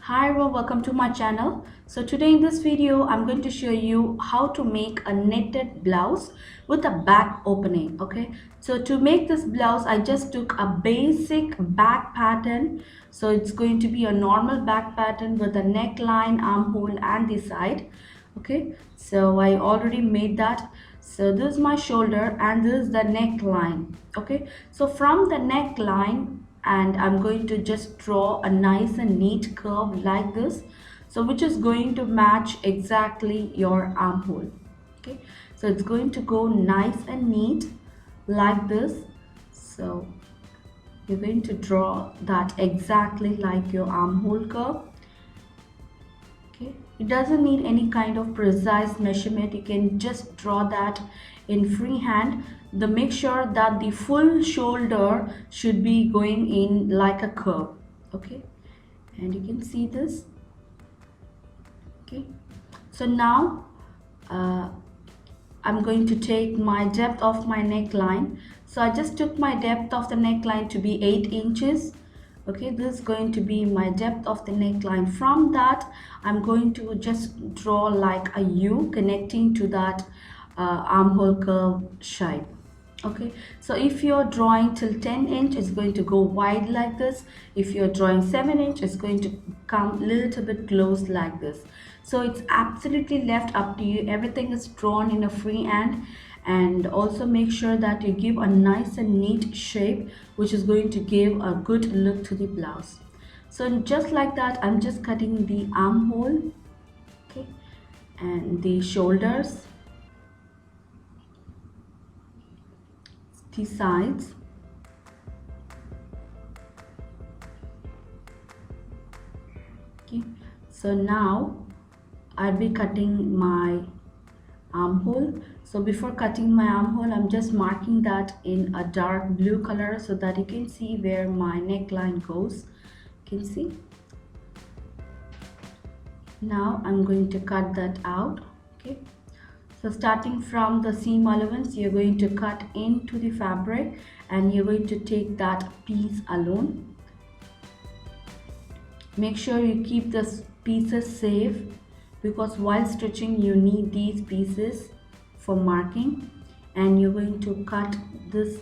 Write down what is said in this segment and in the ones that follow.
Hi everyone, welcome to my channel. So today in this video I'm going to show you how to make a knitted blouse with a back opening. Okay, so to make this blouse I just took a basic back pattern. So it's going to be a normal back pattern with a neckline, armhole and the side. Okay, so I already made that. So this is my shoulder and this is the neckline. Okay, so from the neckline, and I'm going to just draw a nice and neat curve like this, so which is going to match exactly your armhole. Okay, so it's going to go nice and neat like this. So you're going to draw that exactly like your armhole curve. Okay, it doesn't need any kind of precise measurement. You can just draw that in freehand. The make sure that the full shoulder should be going in like a curve. Okay, and you can see this. Okay, so now uh, I'm going to take my depth of my neckline. So I just took my depth of the neckline to be 8 inches. Okay, this is going to be my depth of the neckline. From that, I'm going to just draw like a U connecting to that armhole curve shape. Okay, so if you're drawing till 10 inch, it's going to go wide like this. If you're drawing 7 inch, it's going to come a little bit close like this. So it's absolutely left up to you. Everything is drawn in a free hand, and also make sure that you give a nice and neat shape which is going to give a good look to the blouse. So just like that, I'm just cutting the armhole, okay, and the shoulders, the sides. Okay, so now I'll be cutting my armhole. So before cutting my armhole, I'm just marking that in a dark blue color so that you can see where my neckline goes. You can see. Now I'm going to cut that out. Okay, so starting from the seam allowance, you're going to cut into the fabric and you're going to take that piece alone. Make sure you keep the pieces safe, because while stitching you need these pieces for marking, and you're going to cut this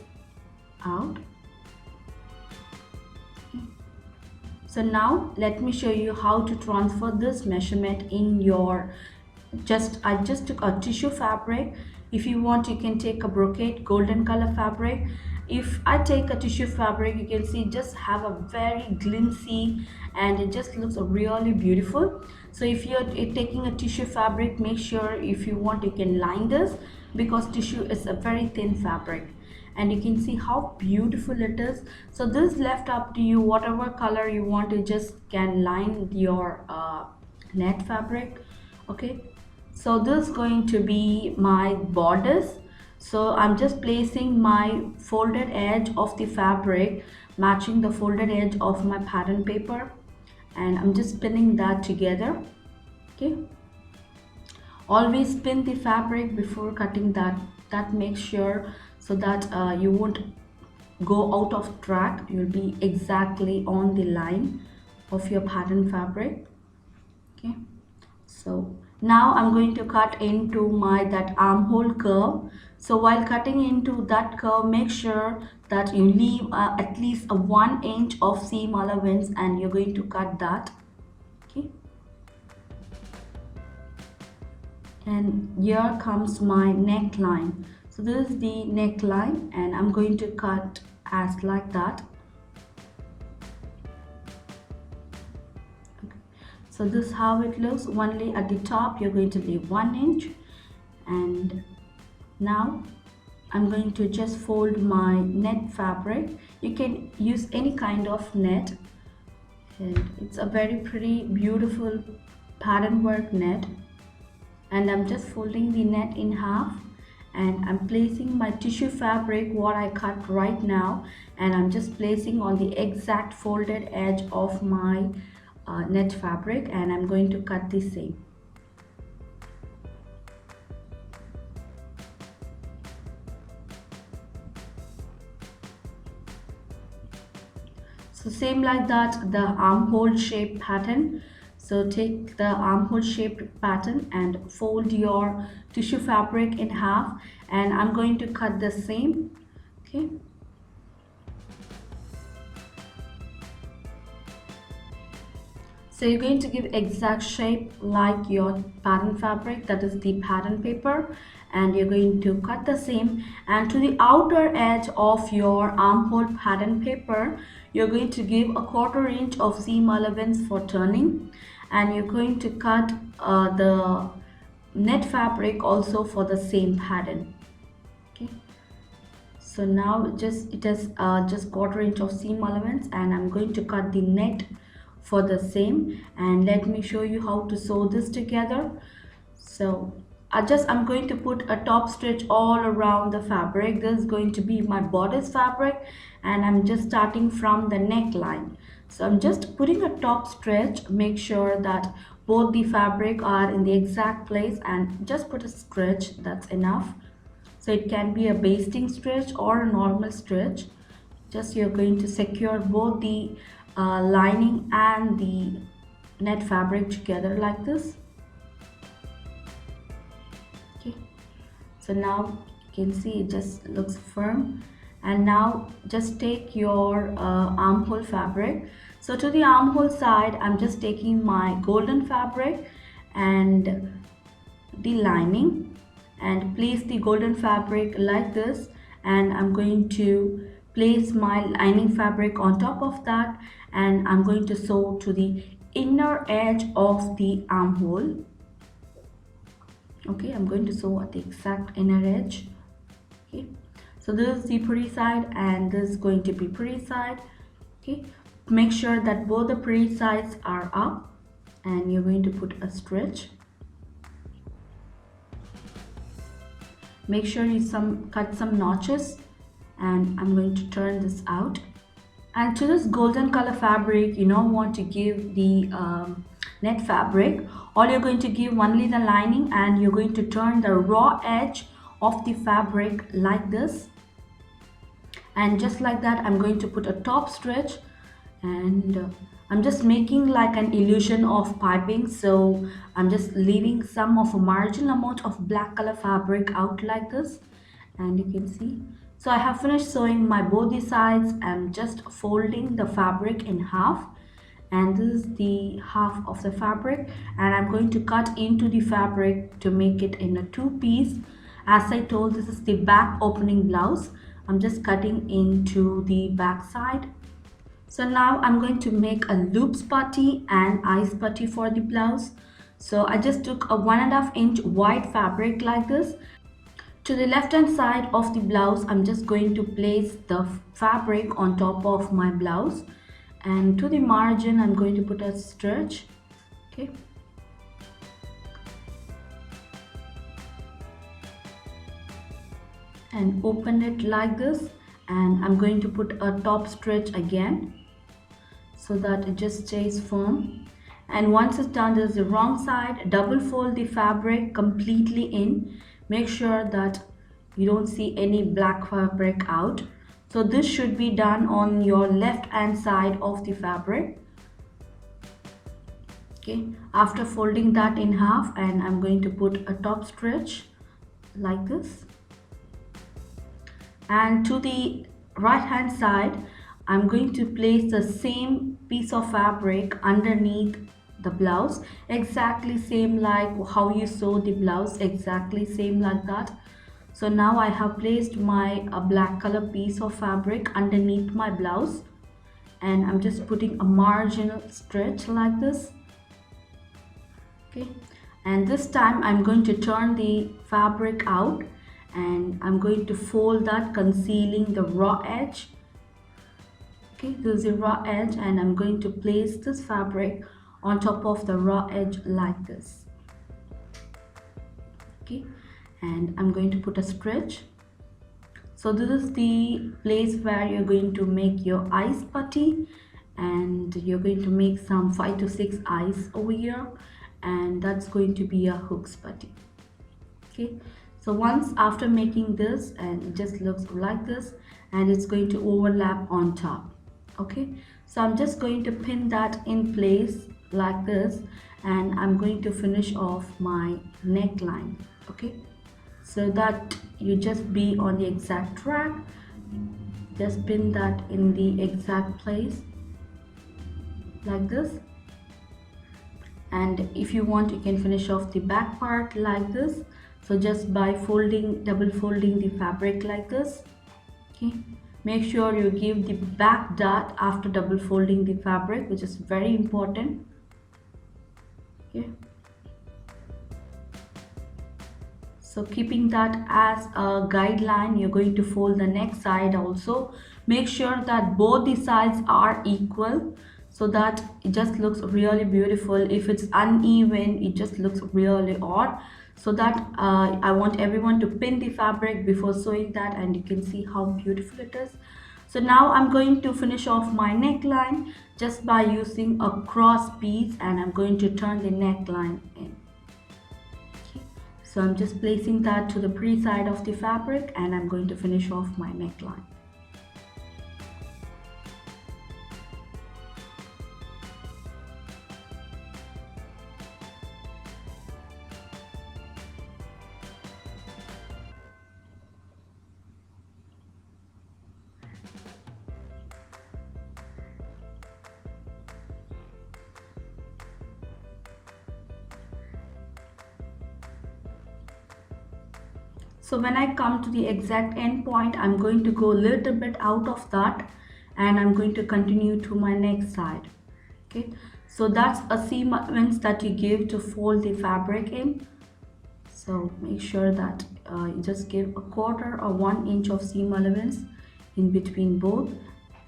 out. So now let me show you how to transfer this measurement in your I just took a tissue fabric. If you want, you can take a brocade golden color fabric. If I take a tissue fabric, you can see just have a very glimpsy and it just looks really beautiful. So if you're taking a tissue fabric, make sure if you want you can line this, because tissue is a very thin fabric, and you can see how beautiful it is. So this is left up to you, whatever color you want, you just can line your net fabric. Okay, so this is going to be my bodice. So I'm just placing my folded edge of the fabric matching the folded edge of my pattern paper, and I'm just pinning that together. Okay, always pin the fabric before cutting that makes sure so that you won't go out of track. You'll be exactly on the line of your pattern fabric. Okay, so now I'm going to cut into my that armhole curve. So while cutting into that curve, make sure that you leave at least a 1 inch of seam allowance, and you're going to cut that. Okay, and here comes my neckline. So this is the neckline and I'm going to cut as like that. Okay. So this is how it looks. Only at the top you're going to leave 1 inch, and now I'm going to just fold my net fabric. You can use any kind of net, and it's a very pretty beautiful pattern work net. And I'm just folding the net in half, and I'm placing my tissue fabric what I cut right now, and I'm just placing on the exact folded edge of my net fabric, and I'm going to cut the same. So same like that, the armhole shape pattern. So take the armhole shaped pattern and fold your tissue fabric in half, and I'm going to cut the same. Okay. So you're going to give exact shape like your pattern fabric, that is the pattern paper, and you're going to cut the same, and to the outer edge of your armhole pattern paper you're going to give a 1/4 inch of seam allowance for turning, and you're going to cut the net fabric also for the same pattern. Okay, so now just it is just 1/4 inch of seam allowance, and I'm going to cut the net for the same, and let me show you how to sew this together. So I'm going to put a top stitch all around the fabric. This is going to be my bodice fabric, and I'm just starting from the neckline. So I'm just putting a top stitch. Make sure that both the fabric are in the exact place, and just put a stitch, that's enough. So it can be a basting stitch or a normal stitch. Just you're going to secure both the lining and the net fabric together like this. Okay, so now you can see it just looks firm. And now just take your armhole fabric. So to the armhole side I'm just taking my golden fabric and the lining, and place the golden fabric like this, and I'm going to place my lining fabric on top of that, and I'm going to sew to the inner edge of the armhole. Okay, I'm going to sew at the exact inner edge. Okay, so this is the pretty side and this is going to be pretty side. Okay, make sure that both the pretty sides are up, and you're going to put a stitch. Make sure you cut some notches, and I'm going to turn this out. And to this golden color fabric you don't want to give the net fabric. All you're going to give only the lining, and you're going to turn the raw edge of the fabric like this, and just like that I'm going to put a top stitch, and I'm just making like an illusion of piping. So I'm just leaving some of a marginal amount of black color fabric out like this, and you can see. So I have finished sewing my both the sides. I'm just folding the fabric in half, and this is the half of the fabric, and I'm going to cut into the fabric to make it in a 2-piece. As I told, this is the back opening blouse. I'm just cutting into the back side. So now I'm going to make a loops putty and eyes putty for the blouse. So I just took a 1.5 inch white fabric like this. To the left hand side of the blouse I'm just going to place the fabric on top of my blouse, and to the margin I'm going to put a stitch. Okay, and open it like this, and I'm going to put a top stitch again so that it just stays firm. And once it's done, this is the wrong side. Double fold the fabric completely in. Make sure that you don't see any black fabric out. So this should be done on your left hand side of the fabric. Okay, after folding that in half, and I'm going to put a top stitch like this. And to the right hand side I'm going to place the same piece of fabric underneath the blouse, exactly same like how you sew the blouse, exactly same like that. So now I have placed my black color piece of fabric underneath my blouse, and I'm just putting a marginal stitch like this. Okay, and this time I'm going to turn the fabric out, and I'm going to fold that, concealing the raw edge. Okay, this is the raw edge, and I'm going to place this fabric on top of the raw edge like this. Okay, and I'm going to put a stitch. So this is the place where you're going to make your eyes putty, and you're going to make some 5 to 6 eyes over here, and that's going to be a hooks putty. Okay, so once after making this, and it just looks like this, and it's going to overlap on top. Okay, So I'm just going to pin that in place like this, and I'm going to finish off my neckline. Okay, so that you just be on the exact track. Just pin that in the exact place like this. And if you want, you can finish off the back part like this. So just by double folding the fabric like this. Okay, make sure you give the back dart after double folding the fabric, which is very important. Okay, so keeping that as a guideline, you're going to fold the next side also. Make sure that both the sides are equal, so that it just looks really beautiful. If it's uneven, it just looks really odd. So that I want everyone to pin the fabric before sewing that, and you can see how beautiful it is. So now I'm going to finish off my neckline just by using a cross piece, and I'm going to turn the neckline in. So I'm just placing that to the pre-side of the fabric, and I'm going to finish off my neckline. So when I come to the exact end point, I'm going to go a little bit out of that, and I'm going to continue to my next side. Okay, so that's a seam allowance that you give to fold the fabric in. So make sure that you just give a quarter or 1 inch of seam allowance in between both,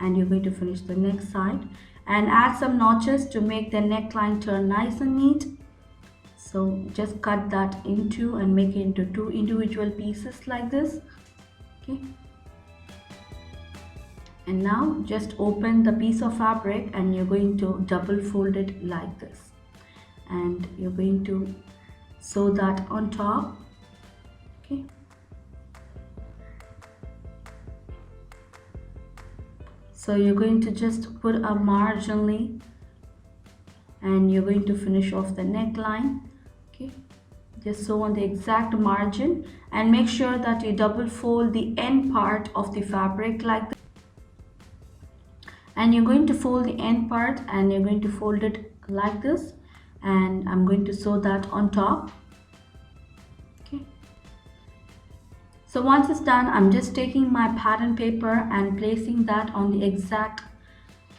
and you're going to finish the next side and add some notches to make the neckline turn nice and neat. So just cut that into and make it into 2 individual pieces like this. Okay, and now just open the piece of fabric, and you're going to double fold it like this, and you're going to sew that on top. Okay, so you're going to just put a marginally, and you're going to finish off the neckline. Okay, just sew on the exact margin, and make sure that you double fold the end part of the fabric like this. And you're going to fold the end part, and you're going to fold it like this, and I'm going to sew that on top. Okay, so once it's done, I'm just taking my pattern paper and placing that on the exact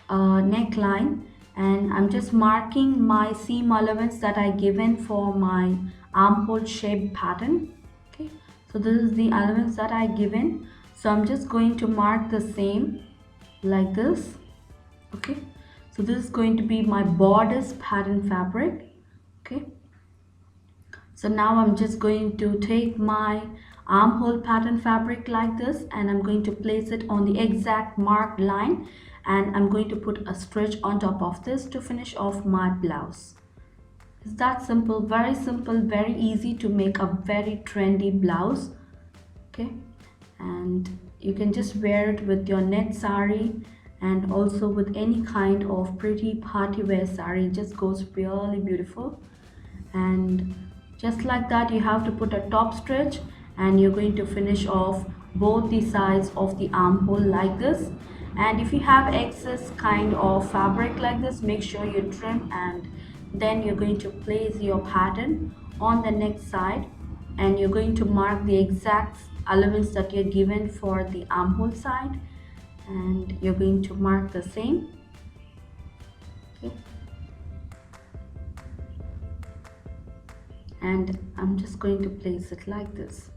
neckline, and I'm just marking my seam allowance that I given for my armhole shape pattern. Okay, so this is the allowance that I given, so I'm just going to mark the same like this. Okay, so this is going to be my bodice pattern fabric. Okay, so now I'm just going to take my armhole pattern fabric like this, and I'm going to place it on the exact marked line, and I'm going to put a stitch on top of this to finish off my blouse. It's that simple, very easy to make a very trendy blouse. Okay, and you can just wear it with your net sari, and also with any kind of pretty party wear sari. It just goes really beautiful. And just like that, you have to put a top stitch, and you're going to finish off both the sides of the armhole like this. And if you have excess kind of fabric like this, make sure you trim, and then you're going to place your pattern on the next side, and you're going to mark the exact allowance that you're given for the armhole side, and you're going to mark the same. Okay, and I'm just going to place it like this,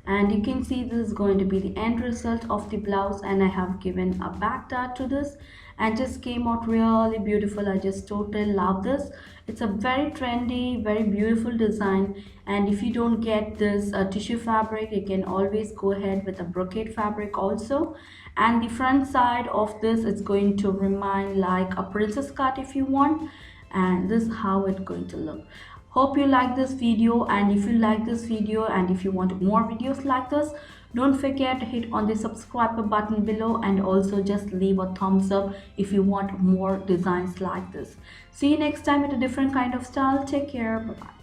and you can see this is going to be the end result of the blouse. And I have given a back dart to this, and just came out really beautiful. I just totally love this. It's a very trendy, very beautiful design. And if you don't get this tissue fabric, you can always go ahead with a brocade fabric also. And the front side of this is going to remain like a princess cut if you want, and this is how it's going to look. Hope you like this video, and if you like this video and if you want more videos like this, Don't forget to hit on the subscribe button below and also just leave a thumbs up if you want more designs like this. See you next time with a different kind of style. Take care. Bye bye.